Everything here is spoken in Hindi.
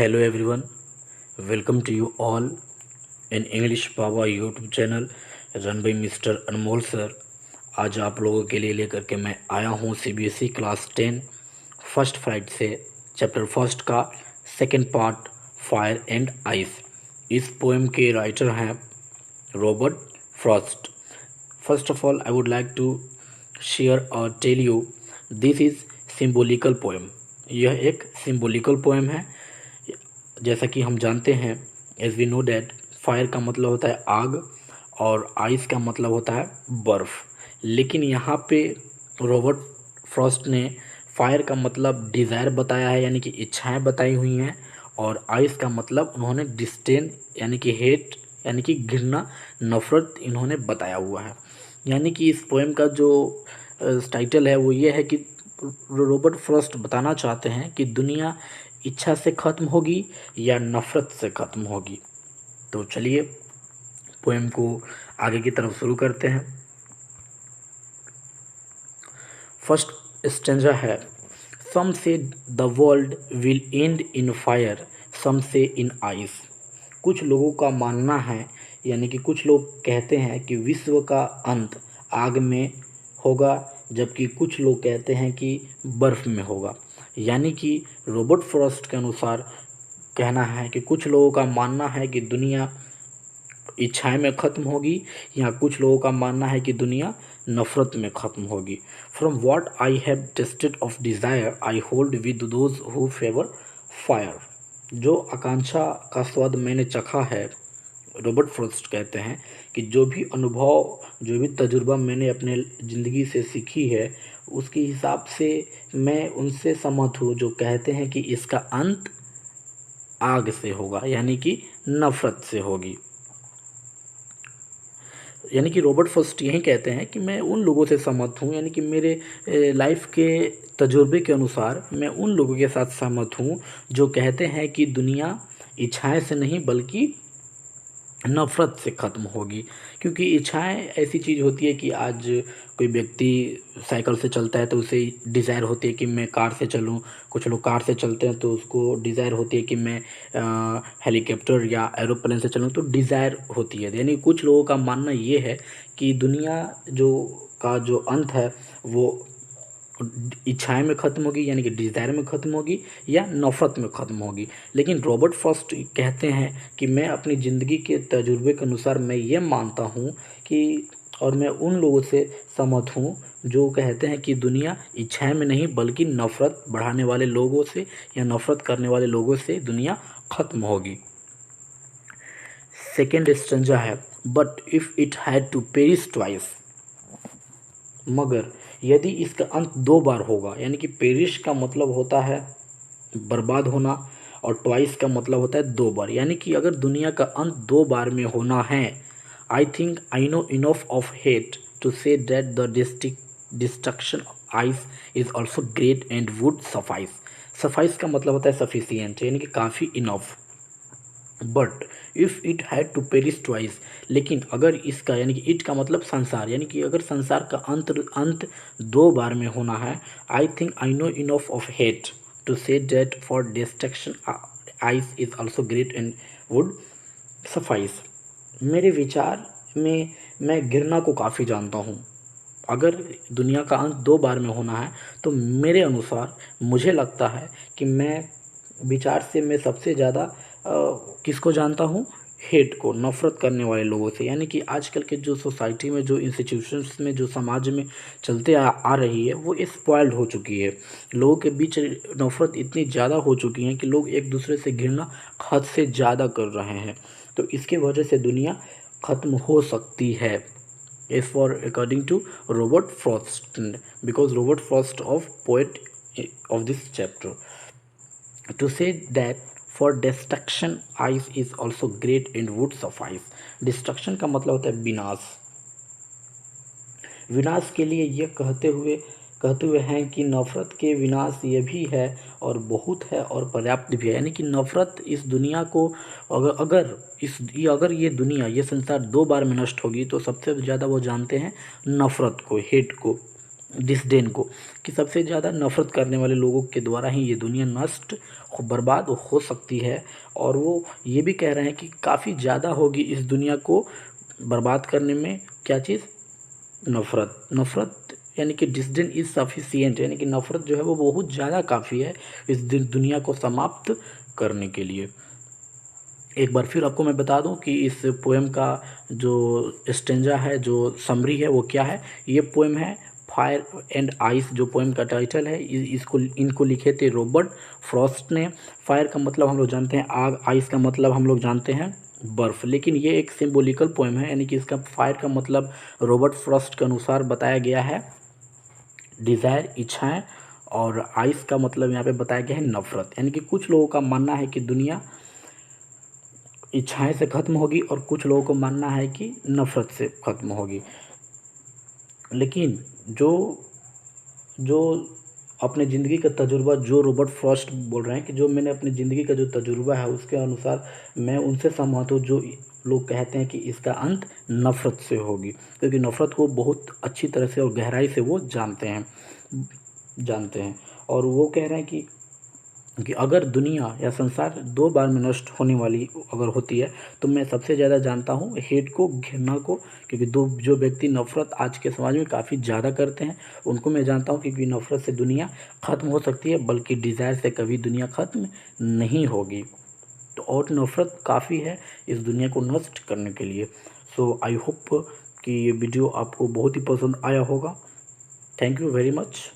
Hello everyone, welcome to you all in English Power YouTube channel run by mister Anmol sir. आज आप लोगों के लिए लेकर के मैं आया हूँ CBSE क्लास 10 फर्स्ट फ्लाइट से चैप्टर फर्स्ट का second part fire and ice. इस पोएम के राइटर हैं Robert Frost. First of all I would like to share और tell you this is symbolical poem. यह एक सिम्बोलिकल पोएम है। जैसा कि हम जानते हैं, as we know that fire का मतलब होता है आग और आइस का मतलब होता है बर्फ़। लेकिन यहाँ पे रॉबर्ट फ्रॉस्ट ने फायर का मतलब डिज़ायर बताया है, यानी कि इच्छाएं बताई हुई हैं, और आइस का मतलब उन्होंने डिस्टेन यानी कि हेट यानी कि घृणा नफ़रत इन्होंने बताया हुआ है। यानी कि इस पोएम का जो टाइटल है वो ये है कि रॉबर्ट फ्रॉस्ट बताना चाहते हैं कि दुनिया इच्छा से ख़त्म होगी या नफ़रत से ख़त्म होगी। तो चलिए पोएम को आगे की तरफ शुरू करते हैं। फर्स्ट स्टेंजा है, some say the world will end in fire, some say in ice. कुछ लोगों का मानना है, यानी कि कुछ लोग कहते हैं कि विश्व का अंत आग में होगा, जबकि कुछ लोग कहते हैं कि बर्फ़ में होगा। यानी कि रॉबर्ट फ्रॉस्ट के अनुसार कहना है कि कुछ लोगों का मानना है कि दुनिया इच्छाएं में ख़त्म होगी, या कुछ लोगों का मानना है कि दुनिया नफ़रत में ख़त्म होगी। From what I have tested of desire I hold with those who favour fire. जो आकांक्षा का स्वाद मैंने चखा है, रॉबर्ट फ्रॉस्ट कहते हैं कि जो भी अनुभव, जो भी तजुर्बा मैंने अपने ज़िंदगी से सीखी है, उसके हिसाब से मैं उनसे सहमत हूँ जो कहते हैं कि इसका अंत आग से होगा, यानी कि नफ़रत से होगी। यानी कि रॉबर्ट फ्रॉस्ट यही कहते हैं कि मैं उन लोगों से सहमत हूँ, यानी कि मेरे लाइफ के तजुर्बे के अनुसार मैं उन लोगों के साथ सहमत हूँ जो कहते हैं कि दुनिया इच्छाएं से नहीं बल्कि नफ़रत से ख़त्म होगी। क्योंकि इच्छाएं ऐसी चीज़ होती है कि आज कोई व्यक्ति साइकिल से चलता है तो उसे डिज़ायर होती है कि मैं कार से चलूं, कुछ लोग कार से चलते हैं तो उसको डिज़ायर होती है कि मैं हेलीकॉप्टर या एरोप्लेन से चलूं, तो डिज़ायर होती है। यानी कुछ लोगों का मानना ये है कि दुनिया जो अंत है वो इच्छाएं में ख़त्म होगी, यानी कि डिज़ायर में ख़त्म होगी, या नफ़रत में ख़त्म होगी। लेकिन रॉबर्ट फ्रॉस्ट कहते हैं कि मैं अपनी ज़िंदगी के तजुर्बे के अनुसार मैं ये मानता हूँ कि, और मैं उन लोगों से सहमत हूँ जो कहते हैं कि दुनिया इच्छाएं में नहीं बल्कि नफ़रत बढ़ाने वाले लोगों से या नफ़रत करने वाले लोगों से दुनिया ख़त्म होगी। सेकेंड स्टेंजा है, but if it had to perish twice. मगर यदि इसका अंत दो बार होगा, यानी कि पेरिश का मतलब होता है बर्बाद होना और ट्वाइस का मतलब होता है दो बार, यानी कि अगर दुनिया का अंत दो बार में होना है, I think I know enough of hate to say that the destruction of ice is also great and would suffice. Suffice का मतलब होता है सफिशियंट, यानी कि काफ़ी enough. But if it had to perish twice, लेकिन अगर इसका, यानी कि इट का मतलब संसार, यानी कि अगर संसार का अंत दो बार में होना है, I think I know enough of hate to say that for destruction ice is also great and would suffice. मेरे विचार में मैं घृणा को काफ़ी जानता हूँ। अगर दुनिया का अंत दो बार में होना है तो मेरे अनुसार मुझे लगता है कि मैं विचार से मैं सबसे ज़्यादा किसको जानता हूँ, हेट को, नफ़रत करने वाले लोगों से। यानी कि आजकल के जो सोसाइटी में, जो इंस्टीट्यूशंस में, जो समाज में चलते आ रही है, वो स्पॉइल्ड हो चुकी है। लोगों के बीच नफ़रत इतनी ज़्यादा हो चुकी है कि लोग एक दूसरे से घृणा हद से ज़्यादा कर रहे हैं। तो इसके वजह से दुनिया ख़त्म हो सकती है, is for according to Robert Frost, because Robert Frost of poet of this chapter to say that for destruction ice is also great and would suffice। destruction का मतलब होता है विनाश। विनाश के लिए ये कहते हुए हैं कि नफ़रत के विनाश ये भी है और बहुत है और पर्याप्त भी है। यानी कि नफ़रत इस दुनिया को, अगर ये दुनिया, ये संसार दो बार में नष्ट होगी तो सबसे ज़्यादा वो जानते हैं नफ़रत को, हेट को। डिसडेन को, कि सबसे ज़्यादा नफ़रत करने वाले लोगों के द्वारा ही ये दुनिया नष्ट बर्बाद हो सकती है। और वो ये भी कह रहे हैं कि काफ़ी ज़्यादा होगी इस दुनिया को बर्बाद करने में क्या चीज़, नफ़रत। नफ़रत यानी कि डिसडेन इज़ सफिशिएंट, यानी कि नफ़रत जो है वो बहुत ज़्यादा काफ़ी है इस दुनिया को समाप्त करने के लिए। एक बार फिर आपको मैं बता दूं कि इस पोएम का जो स्टेंजा है, जो समरी है, वो क्या है। ये पोएम है फायर एंड आइस, जो पोएम का टाइटल है। इसको इनको लिखे थे रॉबर्ट फ्रॉस्ट ने। फायर का मतलब हम लोग जानते हैं आग, आइस का मतलब हम लोग जानते हैं बर्फ़, लेकिन ये एक सिंबॉलिकल पोएम है, यानी कि इसका फायर का मतलब रॉबर्ट फ्रॉस्ट के अनुसार बताया गया है डिज़ायर, इच्छाएं, और आइस का मतलब यहाँ पे बताया गया है नफ़रत। यानी कि कुछ लोगों का मानना है कि दुनिया इच्छाएं से ख़त्म होगी और कुछ लोगों को मानना है कि नफ़रत से ख़त्म होगी। लेकिन जो जो अपने ज़िंदगी का तजुर्बा, जो रॉबर्ट फ्रॉस्ट बोल रहे हैं कि जो मैंने अपनी ज़िंदगी का जो तजुर्बा है उसके अनुसार मैं उनसे सहमत हूँ जो लोग कहते हैं कि इसका अंत नफ़रत से होगी, क्योंकि नफ़रत को बहुत अच्छी तरह से और गहराई से वो जानते हैं। और वो कह रहे हैं कि अगर दुनिया या संसार दो बार में नष्ट होने वाली अगर होती है तो मैं सबसे ज़्यादा जानता हूँ हेट को, घृणा को, क्योंकि दो जो व्यक्ति नफ़रत आज के समाज में काफ़ी ज़्यादा करते हैं उनको मैं जानता हूँ, क्योंकि नफ़रत से दुनिया ख़त्म हो सकती है, बल्कि डिज़ायर से कभी दुनिया ख़त्म नहीं होगी। तो और नफ़रत काफ़ी है इस दुनिया को नष्ट करने के लिए। सो आई होप कि ये वीडियो आपको बहुत ही पसंद आया होगा। Thank you very much.